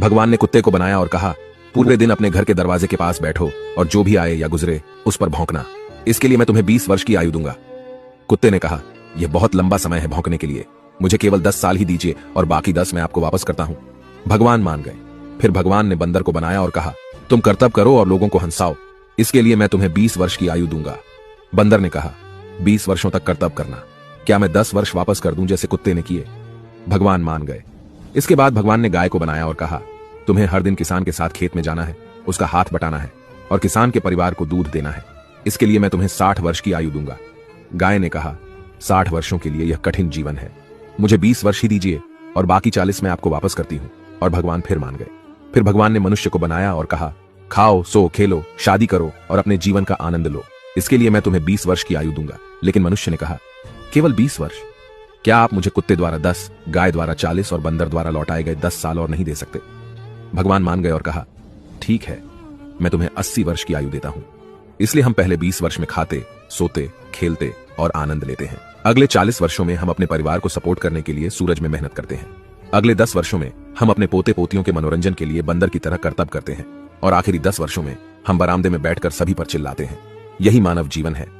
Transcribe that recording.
भगवान ने कुत्ते को बनाया और कहा, पूरे दिन अपने घर के दरवाजे के पास बैठो और जो भी आए या गुजरे उस पर भौंकना। इसके लिए मैं तुम्हें 20 वर्ष की आयु दूंगा। कुत्ते ने कहा, यह बहुत लंबा समय है भौंकने के लिए, मुझे केवल 10 साल ही दीजिए और बाकी 10 मैं आपको वापस करता हूं। भगवान मान गए। फिर भगवान ने बंदर को बनाया और कहा, तुम कर्तव्य करो और लोगों को हंसाओ, इसके लिए मैं तुम्हें 20 वर्ष की आयु दूंगा। बंदर ने कहा, 20 वर्षों तक कर्तव्य करना, क्या मैं 10 वर्ष वापस कर दूं जैसे कुत्ते ने किए? भगवान मान गए। इसके बाद भगवान ने गाय को बनाया और कहा, तुम्हें हर दिन किसान के साथ खेत में जाना है, उसका हाथ बटाना है और किसान के परिवार को दूध देना है, इसके लिए मैं तुम्हें 60 वर्ष की आयु दूंगा। गाय ने कहा, 60 वर्षों के लिए यह कठिन जीवन है, मुझे 20 वर्ष ही दीजिए और बाकी 40 मैं आपको वापस करती हूं। और भगवान फिर मान गए। फिर भगवान ने मनुष्य को बनाया और कहा, खाओ, सो, खेलो, शादी करो और अपने जीवन का आनंद लो, इसके लिए मैं तुम्हें 20 वर्ष की आयु दूंगा। लेकिन मनुष्य ने कहा, केवल 20 वर्ष? क्या आप मुझे कुत्ते द्वारा 10, गाय द्वारा 40 और बंदर द्वारा लौटाए गए 10 साल और नहीं दे सकते? भगवान मान गए और कहा, ठीक है, मैं तुम्हें 80 वर्ष की आयु देता हूं। इसलिए हम पहले 20 वर्ष में खाते, सोते, खेलते और आनंद लेते हैं। अगले 40 वर्षों में हम अपने परिवार को सपोर्ट करने के लिए सूरज में मेहनत करते हैं। अगले 10 वर्षों में हम अपने पोते पोतियों के मनोरंजन के लिए बंदर की तरह कर्तव्य करते हैं और आखिरी 10 वर्षों में हम बरामदे में बैठकर सभी पर चिल्लाते हैं। यही मानव जीवन है।